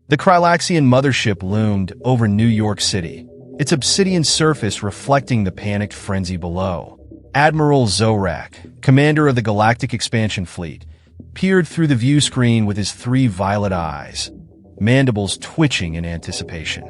The Krylaxian mothership loomed over New York City, its obsidian surface reflecting the panicked frenzy below. Admiral Zorak, commander of the Galactic Expansion Fleet, peered through the view screen with his 3 violet eyes, mandibles twitching in anticipation.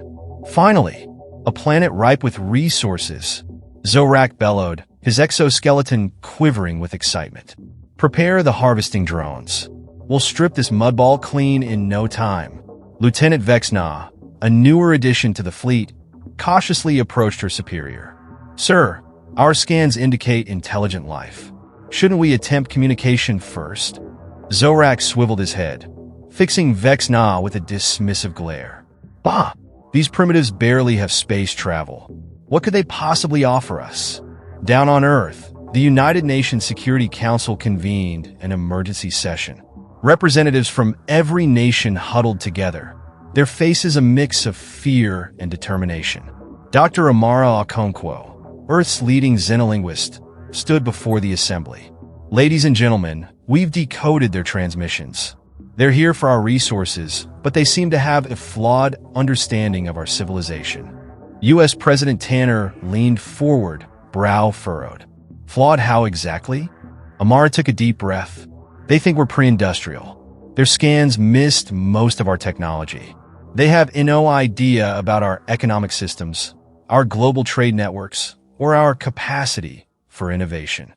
Finally, a planet ripe with resources, Zorak bellowed, his exoskeleton quivering with excitement. Prepare the harvesting drones. We'll strip this mudball clean in no time. Lieutenant Vexna, a newer addition to the fleet, cautiously approached her superior. Sir, our scans indicate intelligent life. Shouldn't we attempt communication first? Zorak swiveled his head, fixing Vexna with a dismissive glare. Bah! These primitives barely have space travel. What could they possibly offer us? Down on Earth, the United Nations Security Council convened an emergency session. Representatives from every nation huddled together, their faces a mix of fear and determination. Dr. Amara Okonkwo, Earth's leading xenolinguist, stood before the assembly. Ladies and gentlemen, we've decoded their transmissions. They're here for our resources, but they seem to have a flawed understanding of our civilization. U.S. President Tanner leaned forward, brow furrowed. Flawed how exactly? Amara took a deep breath. They think we're pre-industrial. Their scans missed most of our technology. They have no idea about our economic systems, our global trade networks, or our capacity for innovation.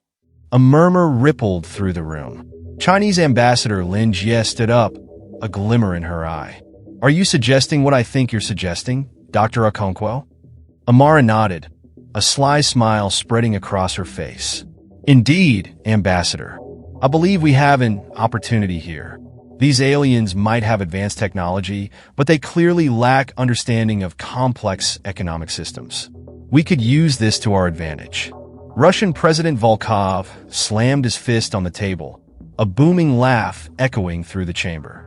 A murmur rippled through the room. Chinese Ambassador Lin Jie stood up, a glimmer in her eye. Are you suggesting what I think you're suggesting, Dr. Okonkwo? Amara nodded, a sly smile spreading across her face. Indeed, Ambassador. I believe we have an opportunity here. These aliens might have advanced technology, but they clearly lack understanding of complex economic systems. We could use this to our advantage. Russian President Volkov slammed his fist on the table, a booming laugh echoing through the chamber.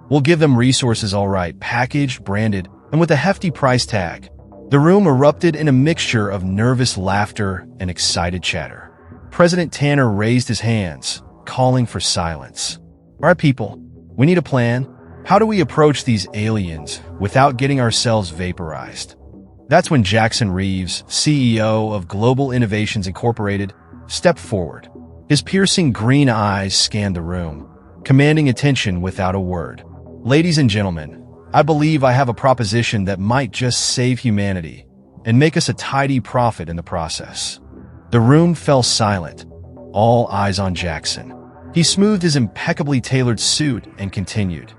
We'll give them resources all right, packaged, branded, and with a hefty price tag. The room erupted in a mixture of nervous laughter and excited chatter. President Tanner raised his hands, calling for silence. All right, people, we need a plan. How do we approach these aliens without getting ourselves vaporized? That's when Jackson Reeves, CEO of Global Innovations Incorporated, stepped forward. His piercing green eyes scanned the room, commanding attention without a word. Ladies and gentlemen, I believe I have a proposition that might just save humanity and make us a tidy profit in the process. The room fell silent, all eyes on Jackson. He smoothed his impeccably tailored suit and continued.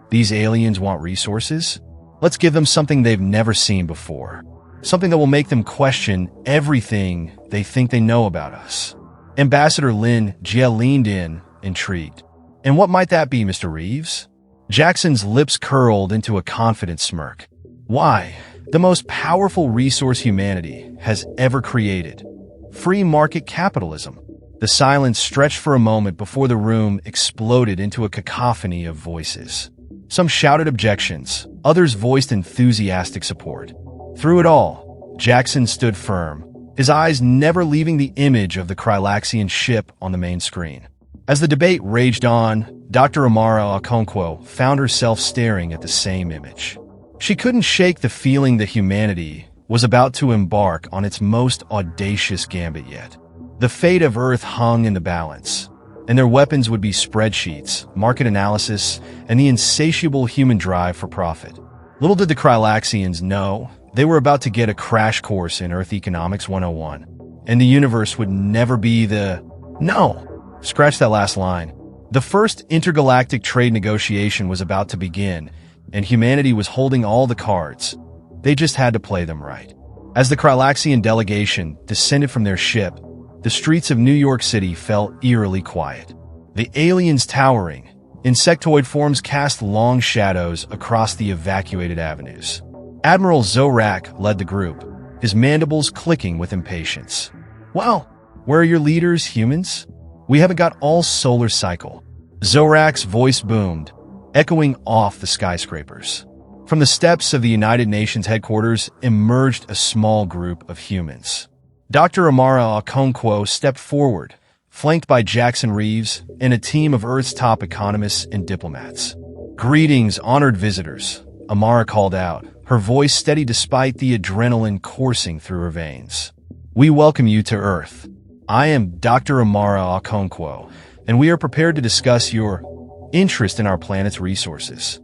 These aliens want resources? Let's give them something they've never seen before. Something that will make them question everything they think they know about us. Ambassador Lin Jie leaned in, intrigued. And what might that be, Mr. Reeves? Jackson's lips curled into a confident smirk. Why, the most powerful resource humanity has ever created. Free market capitalism. The silence stretched for a moment before the room exploded into a cacophony of voices. Some shouted objections, others voiced enthusiastic support. Through it all, Jackson stood firm, his eyes never leaving the image of the Krylaxian ship on the main screen. As the debate raged on, Dr. Amara Okonkwo found herself staring at the same image. She couldn't shake the feeling that humanity was about to embark on its most audacious gambit yet. The fate of Earth hung in the balance, and their weapons would be spreadsheets, market analysis, and the insatiable human drive for profit. Little did the Krylaxians know, they were about to get a crash course in Earth Economics 101, and the universe would never be the... No! Scratch that last line. The first intergalactic trade negotiation was about to begin, and humanity was holding all the cards. They just had to play them right. As the Krylaxian delegation descended from their ship, the streets of New York City fell eerily quiet. The aliens towering, insectoid forms cast long shadows across the evacuated avenues. Admiral Zorak led the group, his mandibles clicking with impatience. Well, where are your leaders, humans? We haven't got all solar cycle. Zorak's voice boomed, echoing off the skyscrapers. From the steps of the United Nations headquarters emerged a small group of humans. Dr. Amara Okonkwo stepped forward, flanked by Jackson Reeves and a team of Earth's top economists and diplomats. Greetings, honored visitors, Amara called out, her voice steady despite the adrenaline coursing through her veins. We welcome you to Earth. I am Dr. Amara Okonkwo, and we are prepared to discuss your interest in our planet's resources.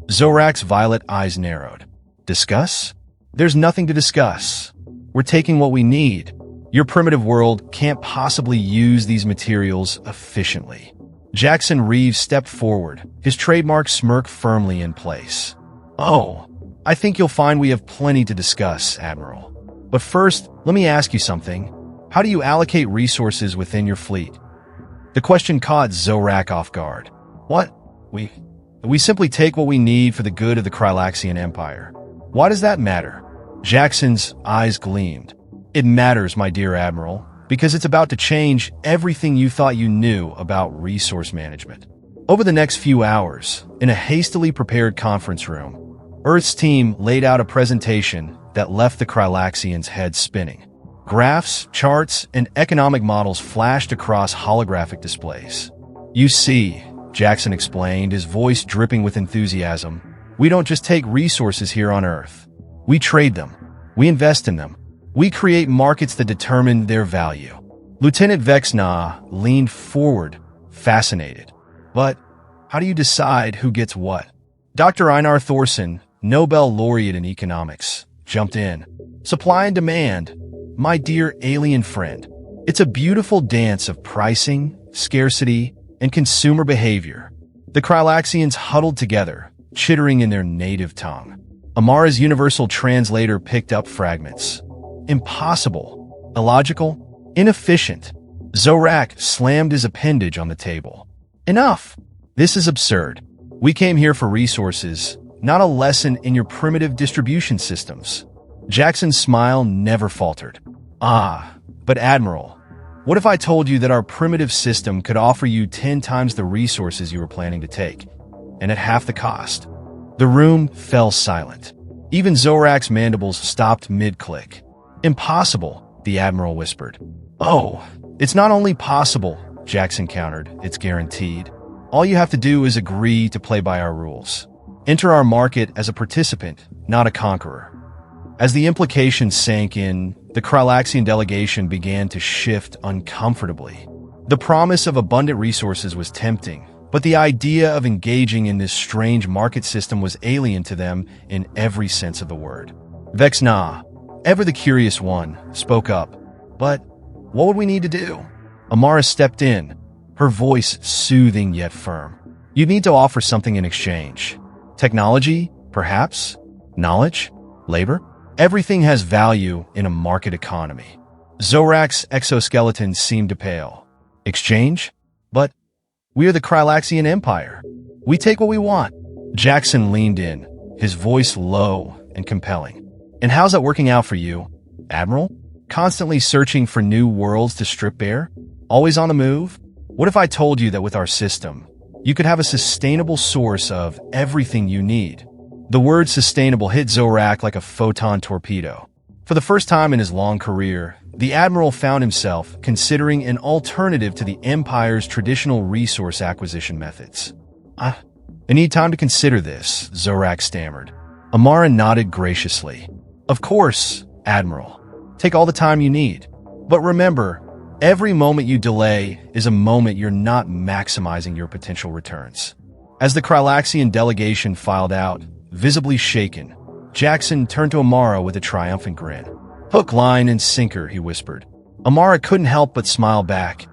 Zorak's violet eyes narrowed. Discuss? There's nothing to discuss. We're taking what we need. Your primitive world can't possibly use these materials efficiently. Jackson Reeves stepped forward, his trademark smirk firmly in place. Oh, I think you'll find we have plenty to discuss, Admiral. But first, let me ask you something. How do you allocate resources within your fleet? The question caught Zorak off guard. What? We simply take what we need for the good of the Krylaxian Empire. Why does that matter? Jackson's eyes gleamed. It matters, my dear Admiral, because it's about to change everything you thought you knew about resource management. Over the next few hours, in a hastily prepared conference room, Earth's team laid out a presentation that left the Krylaxians' heads spinning. Graphs, charts, and economic models flashed across holographic displays. You see, Jackson explained, his voice dripping with enthusiasm, we don't just take resources here on Earth. We trade them. We invest in them. We create markets that determine their value. Lieutenant Vexna leaned forward, fascinated. But how do you decide who gets what? Dr. Einar Thorson, Nobel laureate in economics, jumped in. Supply and demand, my dear alien friend. It's a beautiful dance of pricing, scarcity, and consumer behavior. The Krylaxians huddled together, chittering in their native tongue. Amara's universal translator picked up fragments. Impossible, illogical, inefficient. Zorak slammed his appendage on the table. Enough! This is absurd. We came here for resources, not a lesson in your primitive distribution systems. Jackson's smile never faltered. Ah, but Admiral, what if I told you that our primitive system could offer you 10 times the resources you were planning to take, and at half the cost? The room fell silent. Even Zorak's mandibles stopped mid-click. Impossible, the Admiral whispered. Oh, it's not only possible, Jackson countered, it's guaranteed. All you have to do is agree to play by our rules. Enter our market as a participant, not a conqueror. As the implications sank in, the Krylaxian delegation began to shift uncomfortably. The promise of abundant resources was tempting, but the idea of engaging in this strange market system was alien to them in every sense of the word. Vexna, ever the curious one, spoke up. But what would we need to do? Amara stepped in, her voice soothing yet firm. You'd need to offer something in exchange. Technology, perhaps? Knowledge? Labor? Everything has value in a market economy. Zorak's exoskeleton seemed to pale. Exchange? But we are the Krylaxian Empire. We take what we want. Jackson leaned in, his voice low and compelling. And how's that working out for you, Admiral? Constantly searching for new worlds to strip bare? Always on the move? What if I told you that with our system, you could have a sustainable source of everything you need? The word sustainable hit Zorak like a photon torpedo. For the first time in his long career, the Admiral found himself considering an alternative to the Empire's traditional resource acquisition methods. I need time to consider this, Zorak stammered. Amara nodded graciously. Of course, Admiral. Take all the time you need. But remember, every moment you delay is a moment you're not maximizing your potential returns. As the Krylaxian delegation filed out, visibly shaken, Jackson turned to Amara with a triumphant grin. Hook, line, and sinker, he whispered. Amara couldn't help but smile back,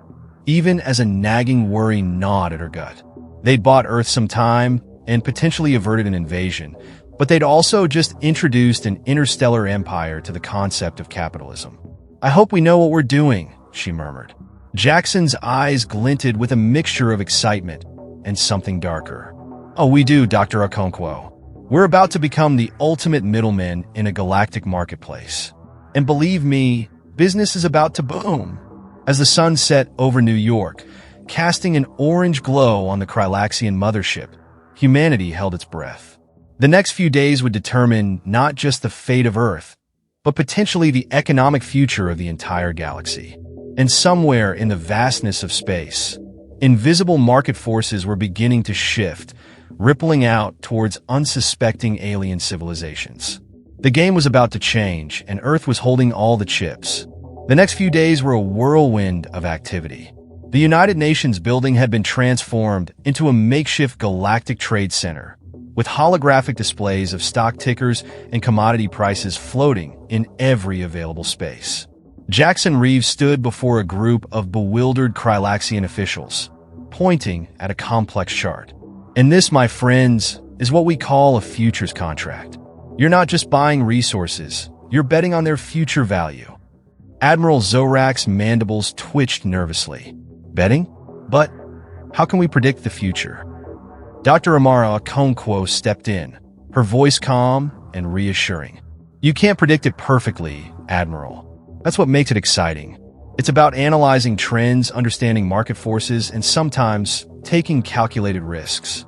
even as a nagging worry gnawed at her gut. They'd bought Earth some time and potentially averted an invasion, but they'd also just introduced an interstellar empire to the concept of capitalism. I hope we know what we're doing, she murmured. Jackson's eyes glinted with a mixture of excitement and something darker. Oh, we do, Dr. Okonkwo. We're about to become the ultimate middlemen in a galactic marketplace. And believe me, business is about to boom. As the sun set over New York, casting an orange glow on the Krylaxian mothership, humanity held its breath. The next few days would determine not just the fate of Earth, but potentially the economic future of the entire galaxy. And somewhere in the vastness of space, invisible market forces were beginning to shift, rippling out towards unsuspecting alien civilizations. The game was about to change, and Earth was holding all the chips. The next few days were a whirlwind of activity. The United Nations building had been transformed into a makeshift galactic trade center, with holographic displays of stock tickers and commodity prices floating in every available space. Jackson Reeves stood before a group of bewildered Krylaxian officials, pointing at a complex chart. And this, my friends, is what we call a futures contract. You're not just buying resources, you're betting on their future value. Admiral Zorak's mandibles twitched nervously. Betting? But how can we predict the future? Dr. Amara Okonkwo stepped in, her voice calm and reassuring. You can't predict it perfectly, Admiral. That's what makes it exciting. It's about analyzing trends, understanding market forces, and sometimes taking calculated risks.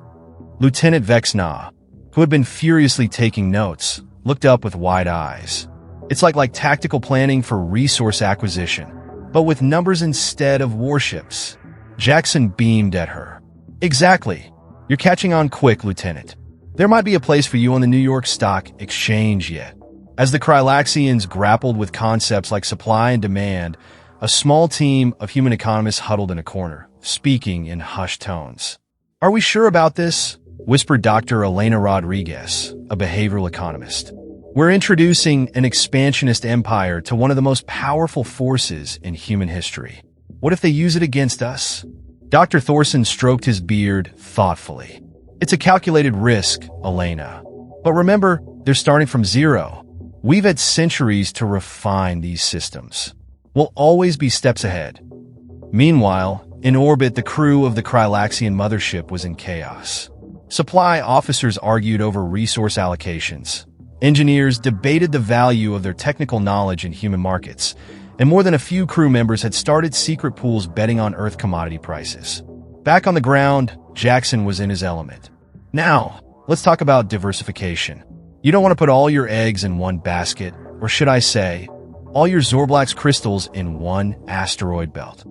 Lieutenant Vexna, who had been furiously taking notes, looked up with wide eyes. It's like tactical planning for resource acquisition, but with numbers instead of warships. Jackson beamed at her. Exactly. You're catching on quick, Lieutenant. There might be a place for you on the New York Stock Exchange yet. As the Krylaxians grappled with concepts like supply and demand, a small team of human economists huddled in a corner, speaking in hushed tones. Are we sure about this? Whispered Dr. Elena Rodriguez, a behavioral economist. We're introducing an expansionist empire to one of the most powerful forces in human history. What if they use it against us? Dr. Thorson stroked his beard thoughtfully. It's a calculated risk, Elena. But remember, they're starting from zero. We've had centuries to refine these systems. We'll always be steps ahead. Meanwhile, in orbit, the crew of the Krylaxian mothership was in chaos. Supply officers argued over resource allocations. Engineers debated the value of their technical knowledge in human markets, and more than a few crew members had started secret pools betting on Earth commodity prices. Back on the ground, Jackson was in his element. Now, let's talk about diversification. You don't want to put all your eggs in one basket, or should I say, all your Zorblax crystals in one asteroid belt.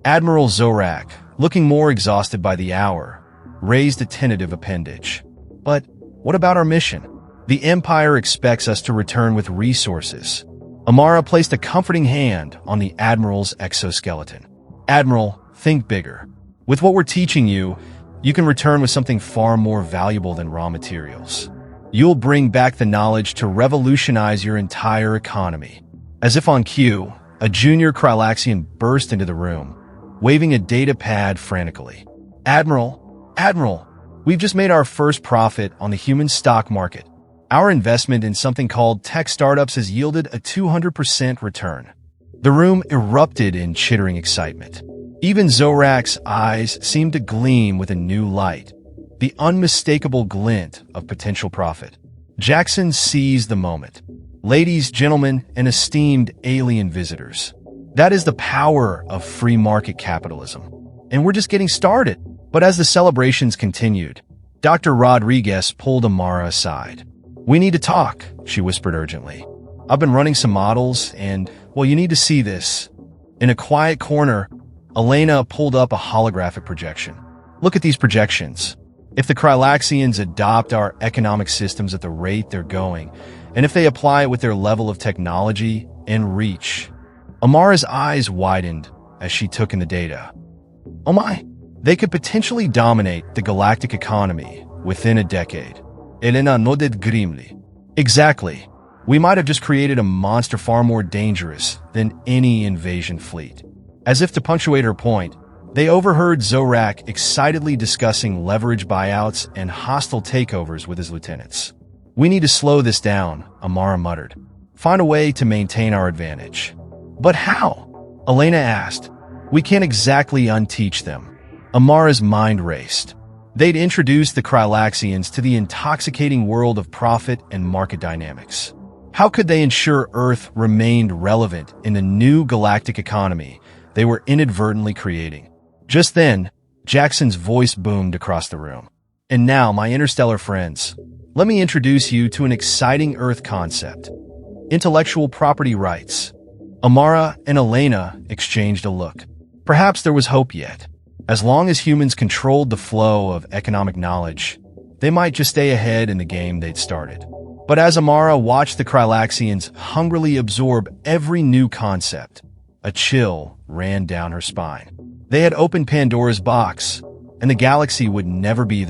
Admiral Zorak, looking more exhausted by the hour, raised a tentative appendage. But what about our mission? The Empire expects us to return with resources. Amara placed a comforting hand on the Admiral's exoskeleton. Admiral, think bigger. With what we're teaching you, you can return with something far more valuable than raw materials. You'll bring back the knowledge to revolutionize your entire economy. As if on cue, a junior Krylaxian burst into the room, waving a data pad frantically. Admiral, we've just made our first profit on the human stock market. Our investment in something called tech startups has yielded a 200% return. The room erupted in chittering excitement. Even Zorak's eyes seemed to gleam with a new light, the unmistakable glint of potential profit. Jackson seized the moment. Ladies, gentlemen, and esteemed alien visitors, that is the power of free market capitalism. And we're just getting started. But as the celebrations continued, Dr. Rodriguez pulled Amara aside. We need to talk, she whispered urgently. I've been running some models, and, well, you need to see this. In a quiet corner, Elena pulled up a holographic projection. Look at these projections. If the Krylaxians adopt our economic systems at the rate they're going, and if they apply it with their level of technology and reach. Amara's eyes widened as she took in the data. Oh my, they could potentially dominate the galactic economy within a decade. Elena nodded grimly. Exactly. We might have just created a monster far more dangerous than any invasion fleet. As if to punctuate her point, they overheard Zorak excitedly discussing leverage buyouts and hostile takeovers with his lieutenants. We need to slow this down, Amara muttered. Find a way to maintain our advantage. But how? Elena asked. We can't exactly unteach them. Amara's mind raced. They'd introduced the Krylaxians to the intoxicating world of profit and market dynamics. How could they ensure Earth remained relevant in the new galactic economy they were inadvertently creating? Just then, Jackson's voice boomed across the room. And now, my interstellar friends, let me introduce you to an exciting Earth concept. Intellectual property rights. Amara and Elena exchanged a look. Perhaps there was hope yet. As long as humans controlled the flow of economic knowledge, they might just stay ahead in the game they'd started. But as Amara watched the Krylaxians hungrily absorb every new concept, a chill ran down her spine. They had opened Pandora's box, and the galaxy would never be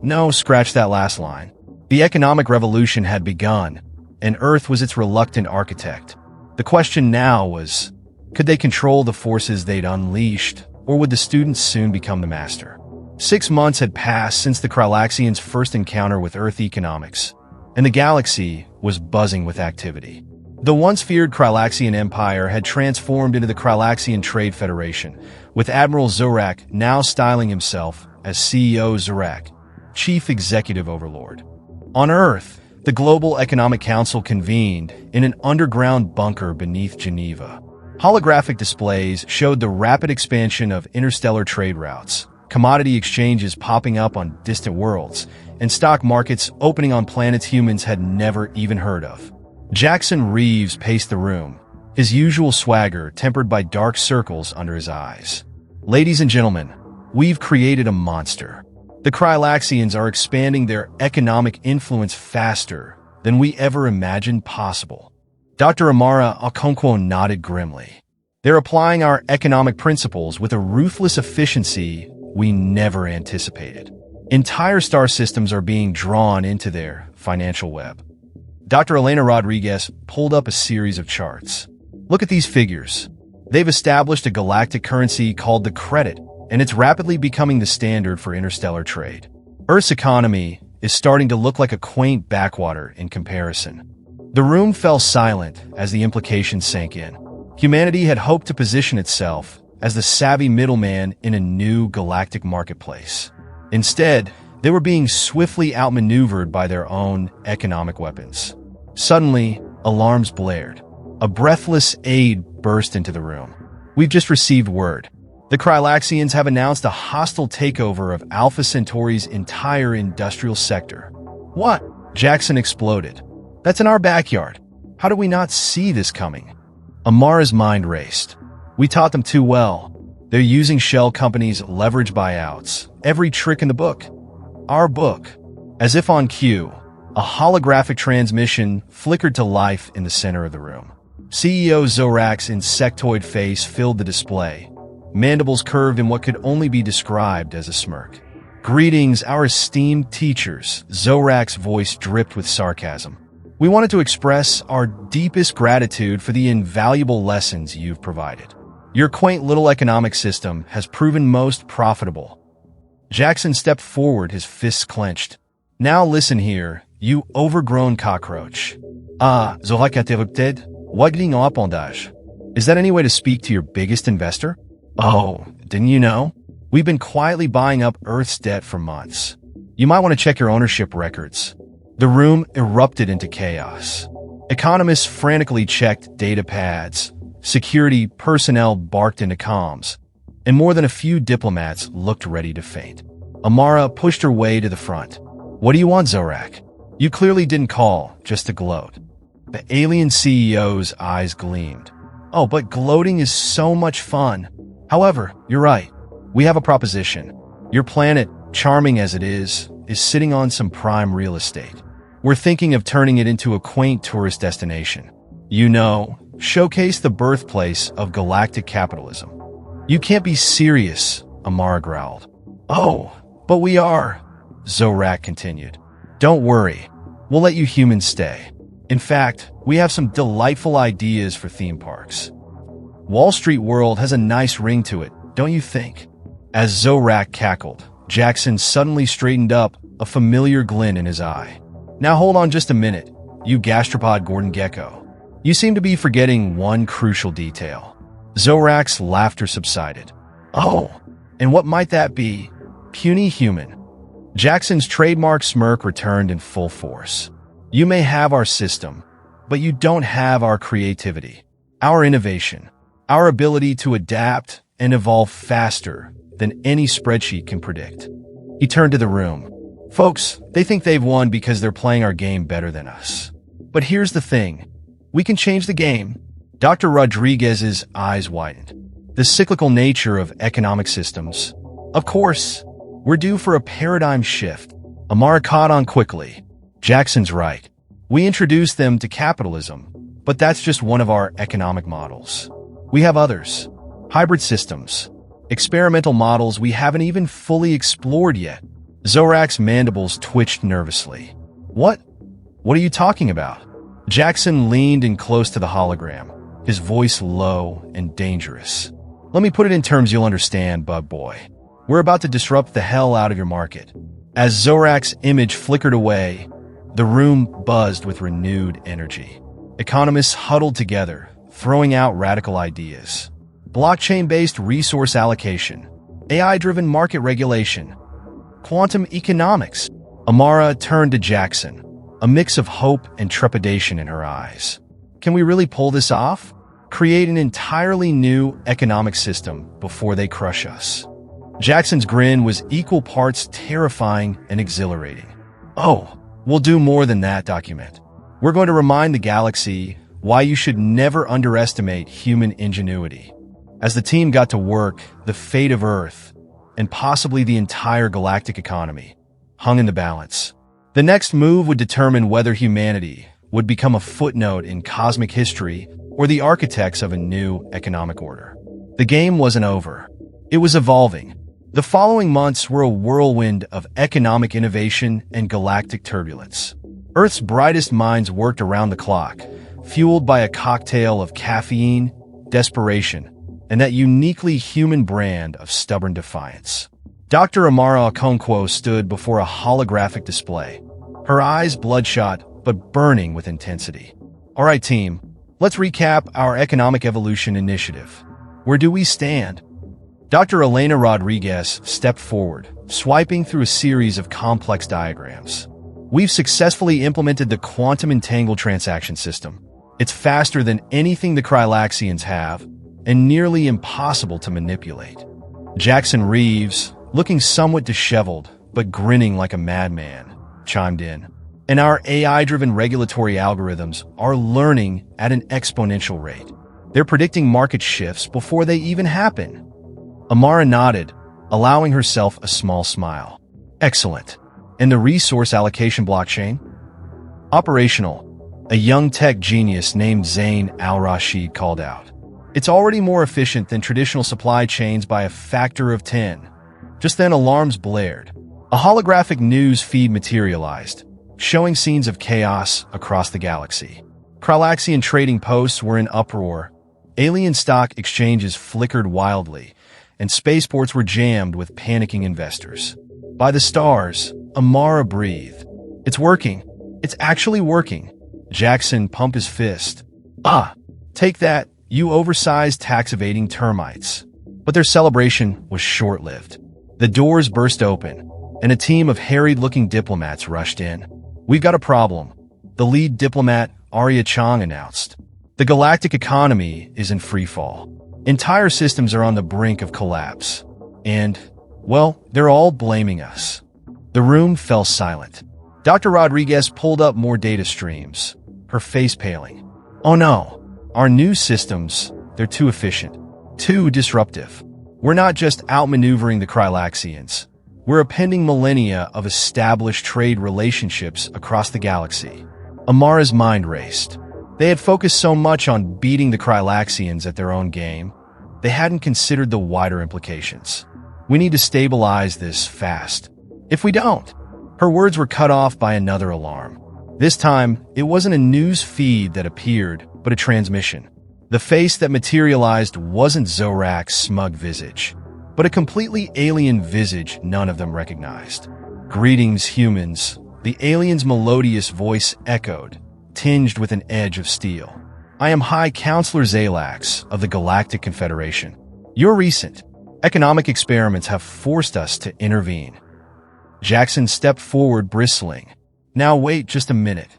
No, scratch that last line. The economic revolution had begun, and Earth was its reluctant architect. The question now was, could they control the forces they'd unleashed, or would the students soon become the master? 6 months had passed since the Krylaxians' first encounter with Earth economics, and the galaxy was buzzing with activity. The once feared Krylaxian Empire had transformed into the Krylaxian Trade Federation, with Admiral Zorak now styling himself as CEO Zorak, Chief Executive Overlord. On Earth, the Global Economic Council convened in an underground bunker beneath Geneva. Holographic displays showed the rapid expansion of interstellar trade routes, commodity exchanges popping up on distant worlds, and stock markets opening on planets humans had never even heard of. Jackson Reeves paced the room, his usual swagger tempered by dark circles under his eyes. Ladies and gentlemen, we've created a monster. The Krylaxians are expanding their economic influence faster than we ever imagined possible. Dr. Amara Okonkwo nodded grimly. They're applying our economic principles with a ruthless efficiency we never anticipated. Entire star systems are being drawn into their financial web. Dr. Elena Rodriguez pulled up a series of charts. Look at these figures. They've established a galactic currency called the credit, and it's rapidly becoming the standard for interstellar trade. Earth's economy is starting to look like a quaint backwater in comparison. The room fell silent as the implications sank in. Humanity had hoped to position itself as the savvy middleman in a new galactic marketplace. Instead, they were being swiftly outmaneuvered by their own economic weapons. Suddenly, alarms blared. A breathless aide burst into the room. We've just received word. The Krylaxians have announced a hostile takeover of Alpha Centauri's entire industrial sector. What? Jackson exploded. That's in our backyard. How did we not see this coming? Amara's mind raced. We taught them too well. They're using shell companies' leverage buyouts. Every trick in the book. Our book. As if on cue, a holographic transmission flickered to life in the center of the room. CEO Zorak's insectoid face filled the display, mandibles curved in what could only be described as a smirk. Greetings, our esteemed teachers. Zorak's voice dripped with sarcasm. We wanted to express our deepest gratitude for the invaluable lessons you've provided. Your quaint little economic system has proven most profitable. Jackson stepped forward, his fists clenched. Now listen here, you overgrown cockroach. Zorak interrupted. Wagling en appendage. Is that any way to speak to your biggest investor? Oh, didn't you know? We've been quietly buying up Earth's debt for months. You might want to check your ownership records. The room erupted into chaos. Economists frantically checked data pads. Security personnel barked into comms, and more than a few diplomats looked ready to faint. Amara pushed her way to the front. What do you want, Zorak? You clearly didn't call just to gloat. The alien CEO's eyes gleamed. Oh, but gloating is so much fun. However, you're right. We have a proposition. Your planet, charming as it is sitting on some prime real estate. We're thinking of turning it into a quaint tourist destination. You know, showcase the birthplace of galactic capitalism. You can't be serious, Amara growled. Oh, but we are, Zorak continued. Don't worry, we'll let you humans stay. In fact, we have some delightful ideas for theme parks. Wall Street World has a nice ring to it, don't you think? As Zorak cackled, Jackson suddenly straightened up, a familiar glint in his eye. Now hold on just a minute, you gastropod Gordon Gecko. You seem to be forgetting one crucial detail. Zorak's laughter subsided. Oh, and what might that be? Puny human. Jackson's trademark smirk returned in full force. You may have our system, but you don't have our creativity, our innovation, our ability to adapt and evolve faster than any spreadsheet can predict. He turned to the room. Folks, they think they've won because they're playing our game better than us. But here's the thing. We can change the game. Dr. Rodriguez's eyes widened. The cyclical nature of economic systems. Of course, we're due for a paradigm shift. Amara caught on quickly. Jackson's right. We introduced them to capitalism, but that's just one of our economic models. We have others. Hybrid systems. Experimental models we haven't even fully explored yet. Zorak's mandibles twitched nervously. What? What are you talking about? Jackson leaned in close to the hologram, his voice low and dangerous. Let me put it in terms you'll understand, bug boy. We're about to disrupt the hell out of your market. As Zorak's image flickered away, the room buzzed with renewed energy. Economists huddled together, throwing out radical ideas. Blockchain-based resource allocation, AI-driven market regulation, quantum economics. Amara turned to Jackson, a mix of hope and trepidation in her eyes. Can we really pull this off? Create an entirely new economic system before they crush us? Jackson's grin was equal parts terrifying and exhilarating. Oh, we'll do more than that, document. We're going to remind the galaxy why you should never underestimate human ingenuity. As the team got to work, the fate of Earth, and possibly the entire galactic economy, hung in the balance. The next move would determine whether humanity would become a footnote in cosmic history or the architects of a new economic order. The game wasn't over. It was evolving. The following months were a whirlwind of economic innovation and galactic turbulence. Earth's brightest minds worked around the clock, fueled by a cocktail of caffeine, desperation, and that uniquely human brand of stubborn defiance. Dr. Amara Okonkwo stood before a holographic display, her eyes bloodshot but burning with intensity. All right, team, let's recap our economic evolution initiative. Where do we stand? Dr. Elena Rodriguez stepped forward, swiping through a series of complex diagrams. We've successfully implemented the quantum entangled transaction system. It's faster than anything the Krylaxians have, and nearly impossible to manipulate. Jackson Reeves, looking somewhat disheveled, but grinning like a madman, chimed in. And our AI-driven regulatory algorithms are learning at an exponential rate. They're predicting market shifts before they even happen. Amara nodded, allowing herself a small smile. Excellent. And the resource allocation blockchain? Operational, a young tech genius named Zain Al-Rashid called out. It's already more efficient than traditional supply chains by a factor of 10. Just then alarms blared. A holographic news feed materialized, showing scenes of chaos across the galaxy. Krylaxian trading posts were in uproar, alien stock exchanges flickered wildly, and spaceports were jammed with panicking investors. By the stars, Amara breathed. It's working. It's actually working. Jackson pumped his fist. Ah, take that, you oversized tax-evading termites. But their celebration was short-lived. The doors burst open, and a team of harried-looking diplomats rushed in. We've got a problem, the lead diplomat, Arya Chang, announced. The galactic economy is in freefall. Entire systems are on the brink of collapse. And, well, they're all blaming us. The room fell silent. Dr. Rodriguez pulled up more data streams, her face paling. Oh no, our new systems, they're too efficient, too disruptive. We're not just outmaneuvering the Krylaxians. We're appending millennia of established trade relationships across the galaxy. Amara's mind raced. They had focused so much on beating the Krylaxians at their own game, they hadn't considered the wider implications. We need to stabilize this fast. If we don't, her words were cut off by another alarm. This time, it wasn't a news feed that appeared, but a transmission. The face that materialized wasn't Zorak's smug visage, but a completely alien visage none of them recognized. Greetings, humans, the alien's melodious voice echoed, tinged with an edge of steel. I am High Counselor Zalax of the Galactic Confederation. Your recent economic experiments have forced us to intervene. Jackson stepped forward, bristling. Now wait just a minute.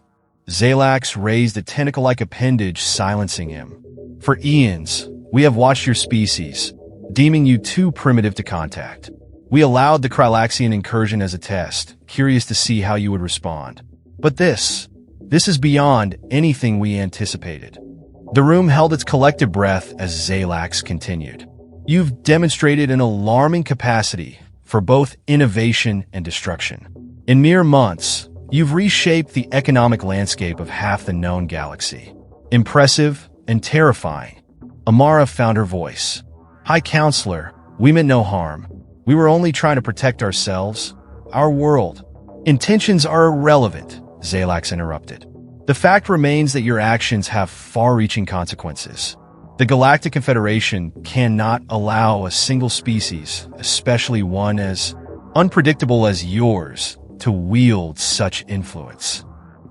Zalax raised a tentacle-like appendage, silencing him. For eons, we have watched your species, deeming you too primitive to contact. We allowed the Krylaxian incursion as a test, curious to see how you would respond. But this is beyond anything we anticipated. The room held its collective breath as Zalax continued. You've demonstrated an alarming capacity for both innovation and destruction. In mere months, you've reshaped the economic landscape of half the known galaxy. Impressive and terrifying. Amara found her voice. High Counselor, we meant no harm. We were only trying to protect ourselves, our world. Intentions are irrelevant, Zalax interrupted. The fact remains that your actions have far-reaching consequences. The Galactic Confederation cannot allow a single species, especially one as unpredictable as yours, to wield such influence.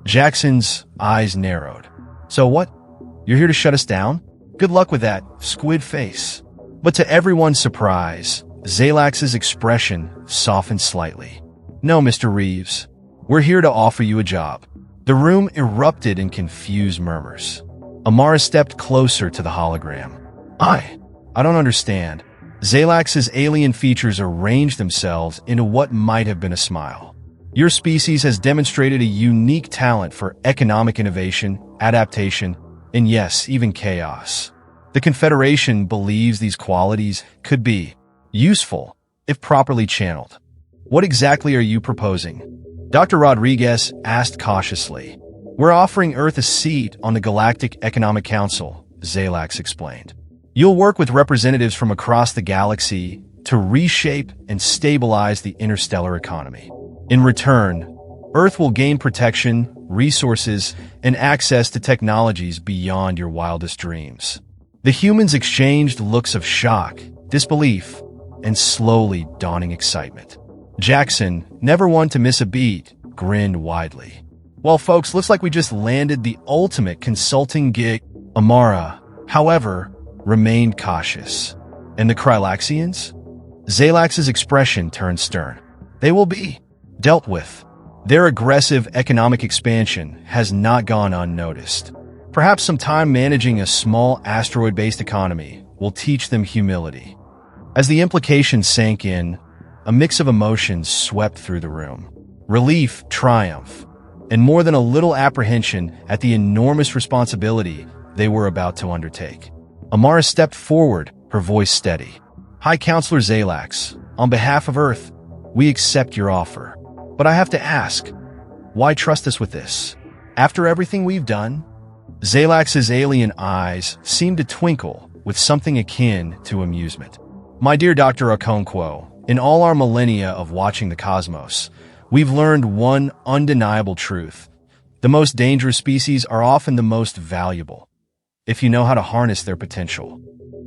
Jackson's eyes narrowed. So what? You're here to shut us down? Good luck with that, squid face. But to everyone's surprise, Zalax's expression softened slightly. No, Mr. Reeves. We're here to offer you a job. The room erupted in confused murmurs. Amara stepped closer to the hologram. I don't understand. Zalax's alien features arranged themselves into what might have been a smile. Your species has demonstrated a unique talent for economic innovation, adaptation, and yes, even chaos. The Confederation believes these qualities could be useful if properly channeled. What exactly are you proposing? Dr. Rodriguez asked cautiously. We're offering Earth a seat on the Galactic Economic Council, Zalax explained. You'll work with representatives from across the galaxy to reshape and stabilize the interstellar economy. In return, Earth will gain protection, resources, and access to technologies beyond your wildest dreams. The humans exchanged looks of shock, disbelief, and slowly dawning excitement. Jackson, never one to miss a beat, grinned widely. Well, folks, looks like we just landed the ultimate consulting gig. Amara, however, remained cautious. And the Krylaxians? Zalax's expression turned stern. They will be dealt with. Their aggressive economic expansion has not gone unnoticed. Perhaps some time managing a small asteroid-based economy will teach them humility. As the implications sank in, a mix of emotions swept through the room. Relief, triumph, and more than a little apprehension at the enormous responsibility they were about to undertake. Amara stepped forward, her voice steady. High Counselor Zalax, on behalf of Earth, we accept your offer. But I have to ask, why trust us with this? After everything we've done? Zalax's alien eyes seemed to twinkle with something akin to amusement. My dear Dr. Okonkwo, in all our millennia of watching the cosmos, we've learned one undeniable truth. The most dangerous species are often the most valuable, if you know how to harness their potential.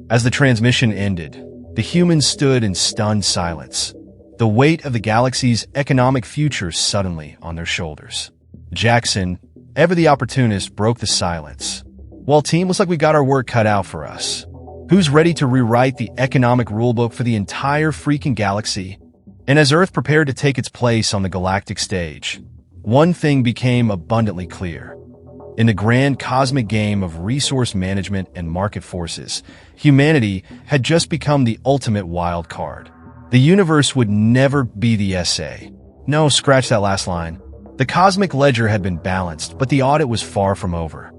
As the transmission ended, the humans stood in stunned silence, the weight of the galaxy's economic future suddenly on their shoulders. Jackson, ever the opportunist, broke the silence. Well, team, looks like we got our work cut out for us. Who's ready to rewrite the economic rulebook for the entire freaking galaxy? And as Earth prepared to take its place on the galactic stage, one thing became abundantly clear. In the grand cosmic game of resource management and market forces, humanity had just become the ultimate wild card. The universe would never be the SA. No, scratch that last line. The cosmic ledger had been balanced, but the audit was far from over.